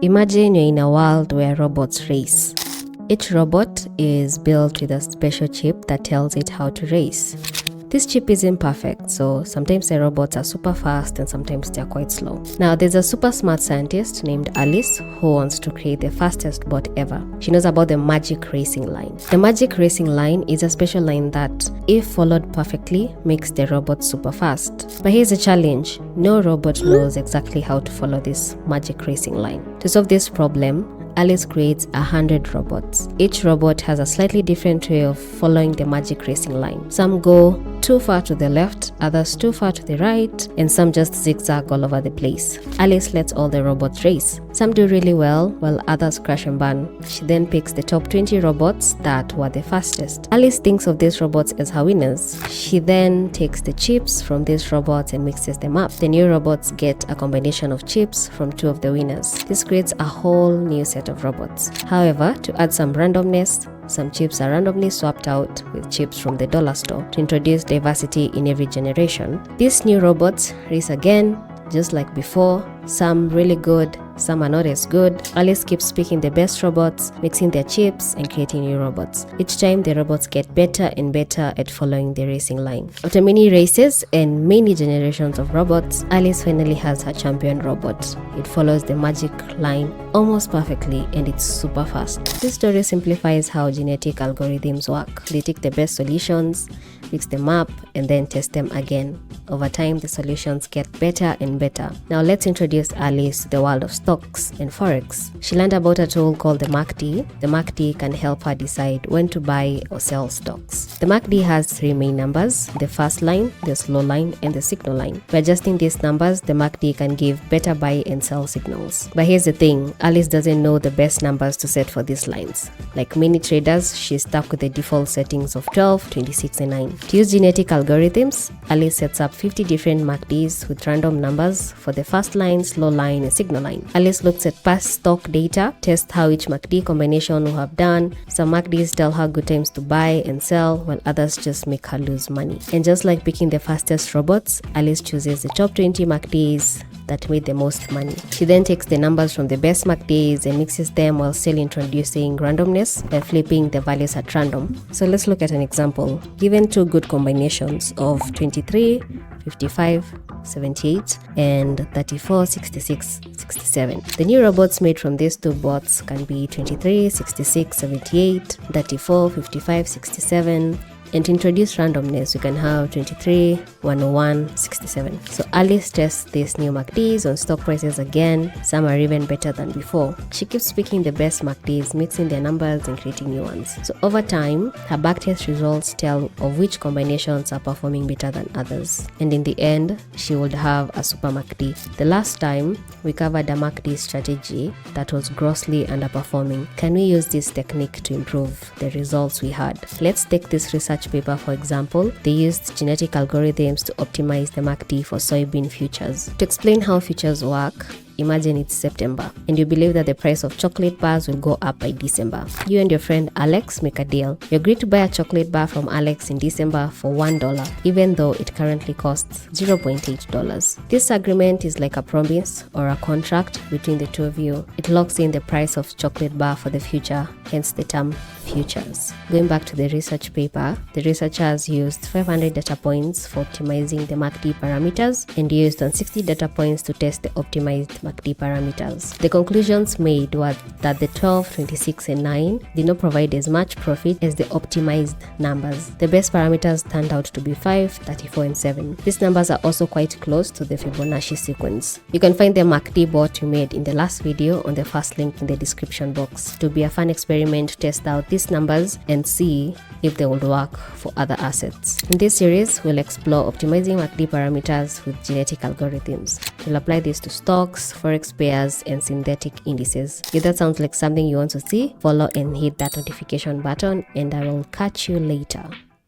Imagine you're in a world where robots race. Each robot is built with a special chip that tells it how to race. This chip isn't perfect, so sometimes the robots are super fast and sometimes they're quite slow. Now, there's a super smart scientist named Alice who wants to create the fastest bot ever. She knows about the magic racing line. The magic racing line is a special line that, if followed perfectly, makes the robot super fast. But here's the challenge. No robot knows exactly how to follow this magic racing line. To solve this problem, Alice creates 100 robots. Each robot has a slightly different way of following the magic racing line. Some go too far to the left, others too far to the right, and some just zigzag all over the place. Alice lets all the robots race. Some do really well, while others crash and burn. She then picks the top 20 robots that were the fastest. Alice thinks of these robots as her winners. She then takes the chips from these robots and mixes them up. The new robots get a combination of chips from two of the winners. This creates a whole new set of robots. However, to add some randomness, some chips are randomly swapped out with chips from the dollar store to introduce diversity in every generation. These new robots race again, just like before. Some really good, some are not as good. Alice keeps picking the best robots, mixing their chips, and creating new robots. Each time, the robots get better and better at following the racing line. After many races and many generations of robots, Alice finally has her champion robot. It follows the magic line almost perfectly, and it's super fast. This story simplifies how genetic algorithms work. They take the best solutions, mix them up, and then test them again. Over time, the solutions get better and better. Now let's introduce Alice to the world of stocks and forex. She learned about a tool called the MACD. The MACD can help her decide when to buy or sell stocks. The MACD has three main numbers: the fast line, the slow line, and the signal line. By adjusting these numbers, the MACD can give better buy and sell signals. But here's the thing, Alice doesn't know the best numbers to set for these lines. Like many traders, she's stuck with the default settings of 12, 26, and 9. To use genetic algorithms, Alice sets up 50 different MACDs with random numbers for the fast line, slow line, and signal line. Alice looks at past stock data, tests how each MACD combination will have done. Some MACDs tell her good times to buy and sell, while others just make her lose money. And just like picking the fastest robots, Alice chooses the top 20 MACDs that made the most money. She then takes the numbers from the best MACDs and mixes them while still introducing randomness by flipping the values at random. So let's look at an example. Given two good combinations of 23, 55, 78 and 34, 66, 67. The new robots made from these two bots can be 23, 66, 78, 34, 55, 67. And to introduce randomness, we can have 23, 101, 67. So Alice tests these new MACDs on stock prices again. Some are even better than before. She keeps picking the best MACDs, mixing their numbers and creating new ones. So over time, her backtest results tell of which combinations are performing better than others. And in the end, she would have a super MACD. The last time, we covered a MACD strategy that was grossly underperforming. Can we use this technique to improve the results we had? Let's take this research paper for example. They used genetic algorithms to optimize the MACD for soybean futures. To explain how futures work, imagine it's September and you believe that the price of chocolate bars will go up by December. You and your friend Alex make a deal. You agree to buy a chocolate bar from Alex in December for $1, even though it currently costs $0.8. This agreement is like a promise or a contract between the two of you. It locks in the price of chocolate bar for the future, hence the term futures. Going back to the research paper, the researchers used 500 data points for optimizing the MACD parameters and used on 60 data points to test the optimized MACD parameters. The conclusions made were that the 12, 26, and 9 did not provide as much profit as the optimized numbers. The best parameters turned out to be 5, 34, and 7. These numbers are also quite close to the Fibonacci sequence. You can find the MACD bot we made in the last video on the first link in the description box. To be a fun experiment to test out these numbers and see if they would work for other assets. In this series, we'll explore optimizing MACD parameters with genetic algorithms. We'll apply this to stocks, forex pairs, and synthetic indices. If that sounds like something you want to see, follow and hit that notification button, and I will catch you later.